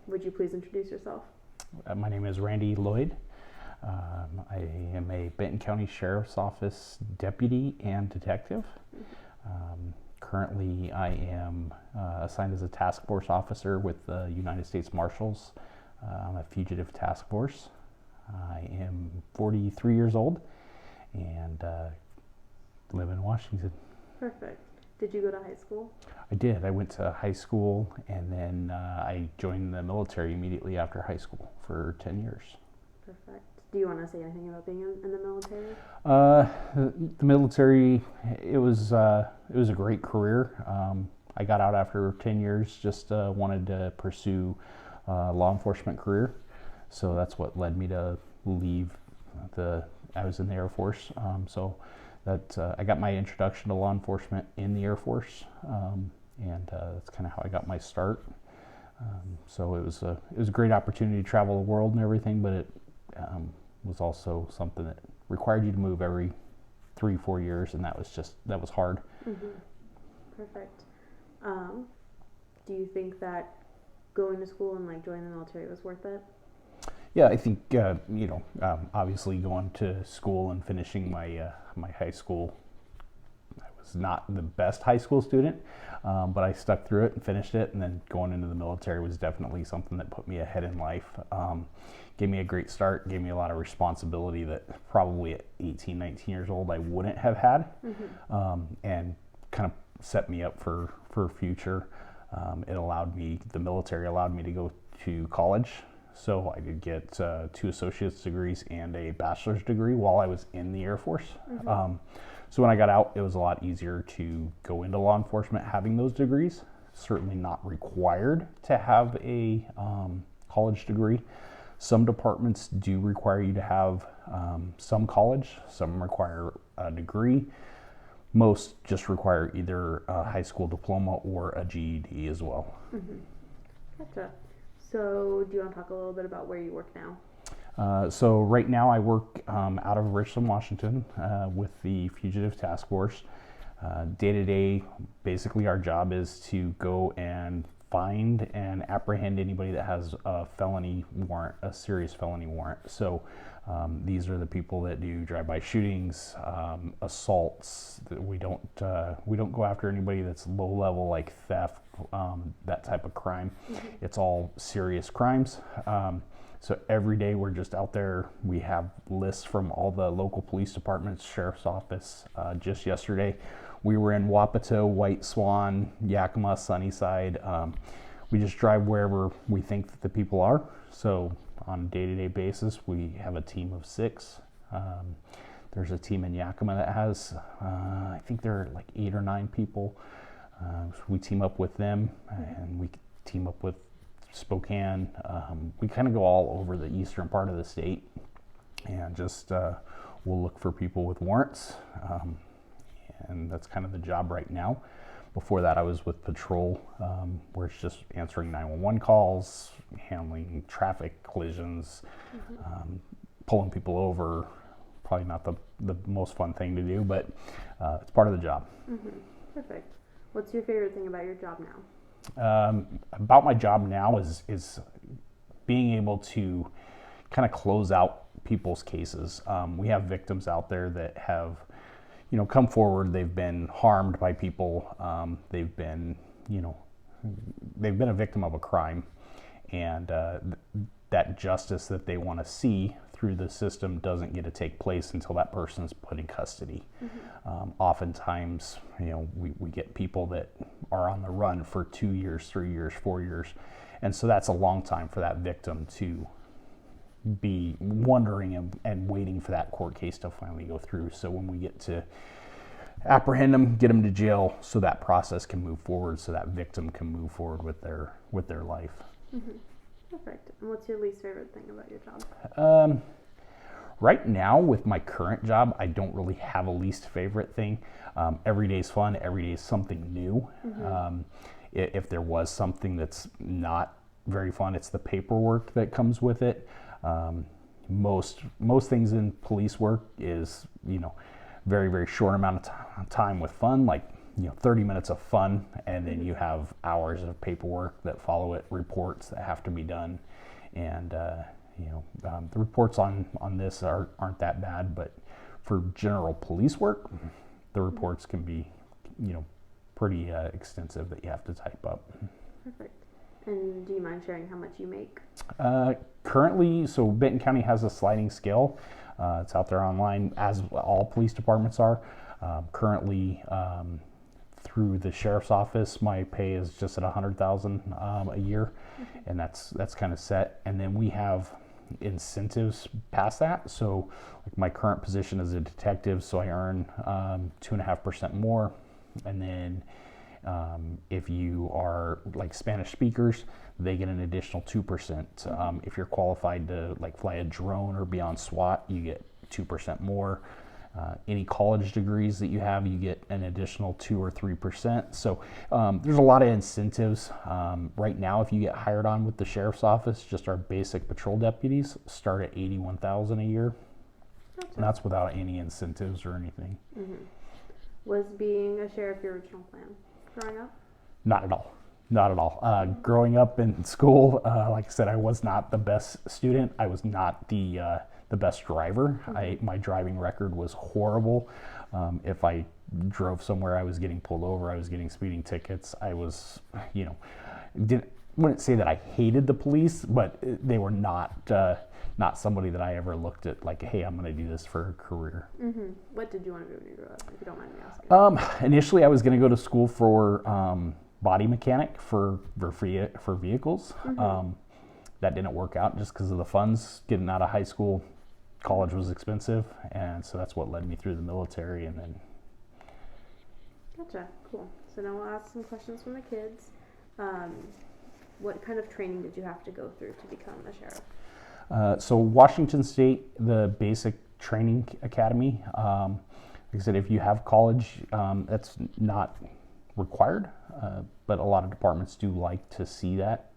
Would you please introduce yourself? My name is Randy Loyd. I am a Benton County Sheriff's Office deputy and detective. Currently, I am assigned as a task force officer with the United States Marshals on a fugitive task force. I am 43 years old and live in Washington. Perfect. Did you go to high school? I did. I went to high school and then I joined the military immediately after high school for 10 years. Perfect. Do you want to say anything about being in the military? The military, it was a great career. I got out after 10 years, just wanted to pursue a law enforcement career. So that's what led me to leave I was in the Air Force. I got my introduction to law enforcement in the Air Force, and that's kind of how I got my start. So it was a great opportunity to travel the world and everything, but it was also something that required you to move every 3-4 years, and that was hard. Mm-hmm. Perfect. Do you think that going to school and joining the military was worth it? Yeah, I think obviously going to school and finishing my my high school. I was not the best high school student, but I stuck through it and finished it. And then going into the military was definitely something that put me ahead in life. Gave me a great start. Gave me a lot of responsibility that probably at 18, 19 years old I wouldn't have had, and kind of set me up for future. The military allowed me to go to college. So I did get 2 associate's degrees and a bachelor's degree while I was in the Air Force. So when I got out, it was a lot easier to go into law enforcement having those degrees. Certainly not required to have a college degree. Some departments do require you to have some college. Some require a degree. Most just require either a high school diploma or a GED as well. Gotcha. So do you want to talk a little bit about where you work now? So right now I work out of Richland, Washington with the Fugitive Task Force. Day to day, basically our job is to go and find and apprehend anybody that has a felony warrant, a serious felony warrant. So these are the people that do drive-by shootings, assaults. We don't go after anybody that's low level like theft, that type of crime. It's all serious crimes. So every day we're just out there. We have lists from all the local police departments, sheriff's office. Just yesterday, we were in Wapato, White Swan, Yakima, Sunnyside. We just drive wherever we think that the people are. So on a day-to-day basis, we have a team of 6. There's a team in Yakima that has, I think there are 8 or 9 people. So we team up with them, and we team up with Spokane. We kind of go all over the eastern part of the state, and just we'll look for people with warrants, and that's kind of the job right now. Before that, I was with patrol, where it's just answering 911 calls, handling traffic collisions, pulling people over. Probably not the most fun thing to do, but it's part of the job. Perfect. What's your favorite thing about your job now? About my job now is being able to kind of close out people's cases. We have victims out there that have, come forward. They've been harmed by people. They've been a victim of a crime, and that justice that they want to see through the system doesn't get to take place until that person is put in custody. Oftentimes, we get people that are on the run for 2 years, 3 years, 4 years, and so that's a long time for that victim to be wondering and waiting for that court case to finally go through. So when we get to apprehend them, get them to jail, so that process can move forward, so that victim can move forward with their life. Perfect. And what's your least favorite thing about your job? Right now, with my current job, I don't really have a least favorite thing. Every day is fun. Every day is something new. If there was something that's not very fun, it's the paperwork that comes with it. Most things in police work is, very, very short amount of time with fun. Like, 30 minutes of fun, and then you have hours of paperwork that follow it, reports that have to be done, and the reports on this aren't that bad, but for general police work, the reports can be, pretty extensive that you have to type up. Perfect. And do you mind sharing how much you make? Currently, so Benton County has a sliding scale. It's out there online, as all police departments are. Currently, through the sheriff's office, my pay is just at $100,000 a year, and that's kind of set. And then we have incentives past that. So, like my current position as a detective, so I earn 2.5% more. And then if you are like Spanish speakers, they get an additional 2%. If you're qualified to like fly a drone or be on SWAT, you get 2% more. Any college degrees that you have, you get an additional 2 or 3%. So there's a lot of incentives. Right now, if you get hired on with the sheriff's office, just our basic patrol deputies start at $81,000 a year. Gotcha. And that's without any incentives or anything. Mm-hmm. Was being a sheriff your original plan growing up? Not at all. Not at all. Growing up in school, like I said, I was not the best student. I was not the best driver. My driving record was horrible. If I drove somewhere, I was getting pulled over. I was getting speeding tickets. I was, wouldn't say that I hated the police, but they were not somebody that I ever looked at like, hey, I'm going to do this for a career. Mm-hmm. What did you want to do when you grew up, if you don't mind me asking? Initially, I was going to go to school for body mechanic for vehicles. Mm-hmm. That didn't work out just because of the funds. Getting out of high school, college was expensive, and so that's what led me through the military. And then, gotcha, cool. So now we'll ask some questions from the kids. What kind of training did you have to go through to become a sheriff? So Washington State, the basic training academy. Like I said, if you have college, that's not required, but a lot of departments do like to see that,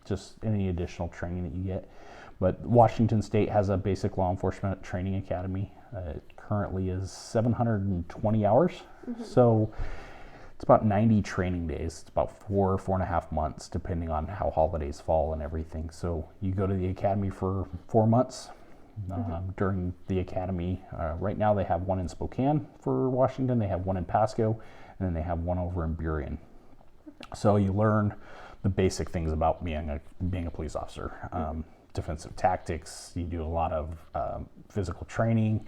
just any additional training that you get. But Washington State has a basic law enforcement training academy. It currently is 720 hours. So it's about 90 training days. It's about 4.5 months, depending on how holidays fall and everything. So you go to the academy for 4 months. During the academy, right now they have one in Spokane for Washington. They have one in Pasco, and then they have one over in Burien. So you learn the basic things about being a police officer. Defensive tactics. You do a lot of physical training,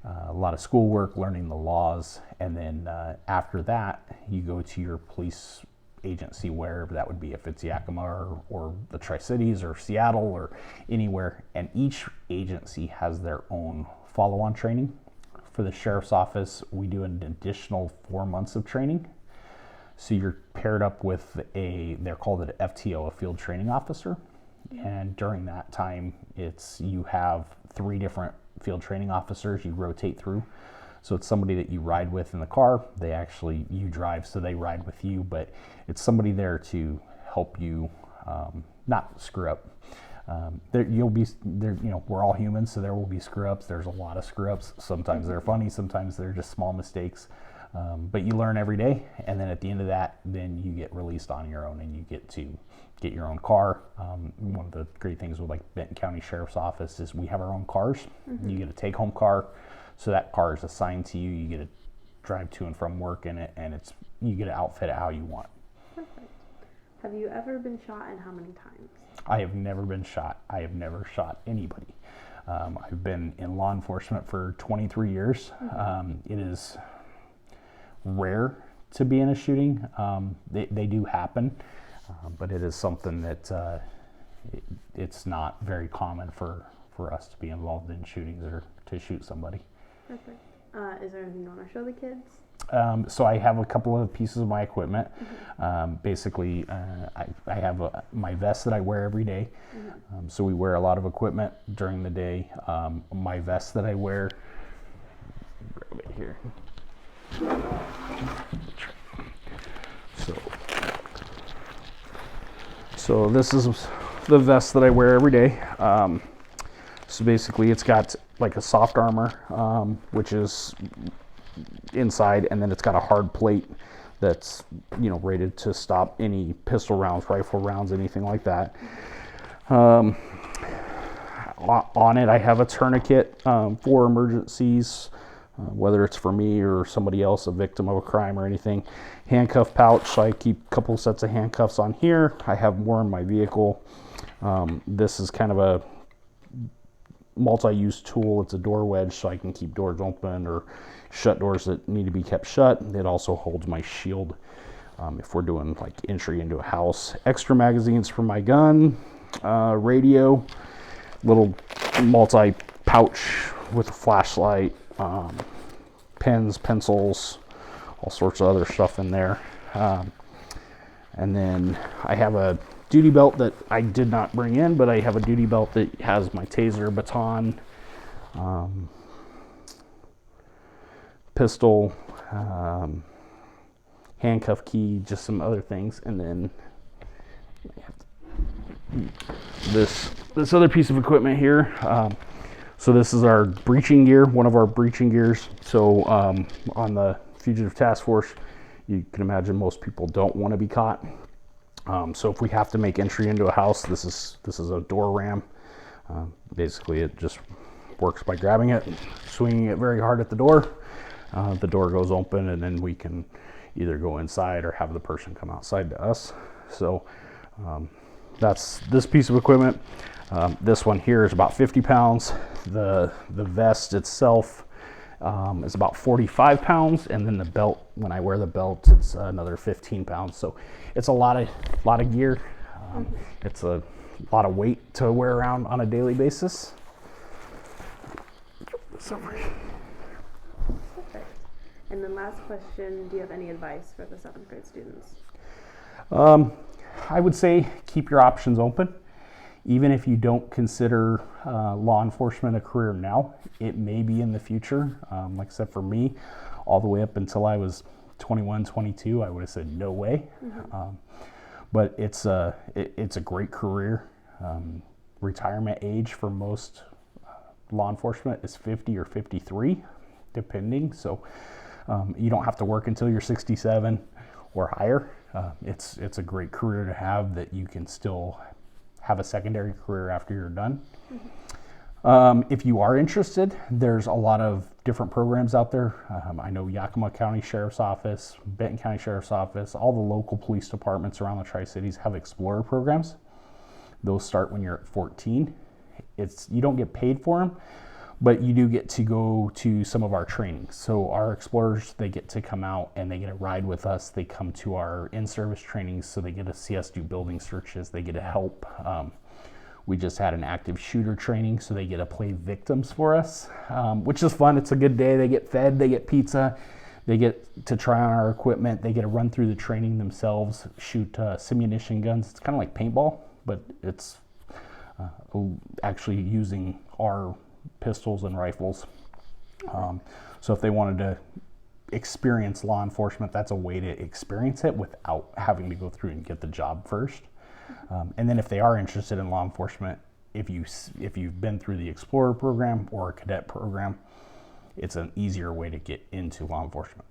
a lot of schoolwork, learning the laws, and then after that, you go to your police agency, wherever that would be, if it's Yakima or the Tri-Cities or Seattle or anywhere, and each agency has their own follow-on training. For the sheriff's office, we do an additional 4 months of training. So you're paired up with they're called an FTO, a field training officer. And during that time, you have 3 different field training officers you rotate through. So it's somebody that you ride with in the car. You drive, so they ride with you, but it's somebody there to help you not screw up. We're all humans, so there will be screw ups. There's a lot of screw ups. Sometimes they're funny, sometimes they're just small mistakes. But you learn every day, and then at the end of that, then you get released on your own, and you get to get your own car. One of the great things with like Benton County Sheriff's Office is we have our own cars. You get a take-home car, so that car is assigned to you. You get to drive to and from work in it, and you get to outfit it how you want. Perfect. Have you ever been shot, and how many times? I have never been shot. I have never shot anybody. I've been in law enforcement for 23 years. It is rare to be in a shooting. They do happen, but it is something that it's not very common for us to be involved in shootings or to shoot somebody. Perfect. Is there anything you want to show the kids? So I have a couple of pieces of my equipment. Basically, I have my vest that I wear every day. So we wear a lot of equipment during the day. My vest that I wear, grab it here. So this is the vest that I wear every day. So basically it's got like a soft armor, which is inside, and then it's got a hard plate that's, you know, rated to stop any pistol rounds, rifle rounds, anything like that. On it, I have a tourniquet for emergencies, whether it's for me or somebody else, a victim of a crime or anything. Handcuff pouch, so I keep a couple sets of handcuffs on here. I have more in my vehicle. This is kind of a multi-use tool. It's a door wedge, so I can keep doors open or shut doors that need to be kept shut. It also holds my shield if we're doing like entry into a house. Extra magazines for my gun, radio, little multi-pouch with a flashlight, pens, pencils, all sorts of other stuff in there. And then I have a duty belt that I did not bring in, but I have a duty belt that has my taser, baton, pistol, handcuff key, just some other things. And then this other piece of equipment here. So this is our breaching gear, one of our breaching gears. So on the Fugitive Task Force, you can imagine most people don't want to be caught. So if we have to make entry into a house, this is a door ram. Basically, it just works by grabbing it, swinging it very hard at the door. The door goes open, and then we can either go inside or have the person come outside to us. So that's this piece of equipment. This one here is about 50 pounds. The vest itself is about 45 pounds, and then the belt, when I wear the belt, it's another 15 pounds. So it's a lot of gear. It's a lot of weight to wear around on a daily basis. Perfect. And then last question, do you have any advice for the 7th grade students? I would say keep your options open. Even if you don't consider law enforcement a career now, it may be in the future. Like I said, for me, all the way up until I was 21, 22, I would have said no way. But it's a great career. Retirement age for most law enforcement is 50 or 53, depending. So you don't have to work until you're 67 or higher. It's a great career to have that you can still have a secondary career after you're done. If you are interested, there's a lot of different programs out there. I know Yakima County Sheriff's Office, Benton County Sheriff's Office, all the local police departments around the Tri-Cities have Explorer programs. Those start when you're at 14. You don't get paid for them, but you do get to go to some of our trainings. So our Explorers, they get to come out and they get a ride with us. They come to our in-service trainings, so they get to see us do building searches. They get to help. We just had an active shooter training, so they get to play victims for us, which is fun. It's a good day. They get fed, they get pizza, they get to try on our equipment. They get to run through the training themselves, shoot simunition guns. It's kind of like paintball, but it's actually using our pistols and rifles. So if they wanted to experience law enforcement, that's a way to experience it without having to go through and get the job first. And then if they are interested in law enforcement, if you've been through the Explorer program or a cadet program, it's an easier way to get into law enforcement.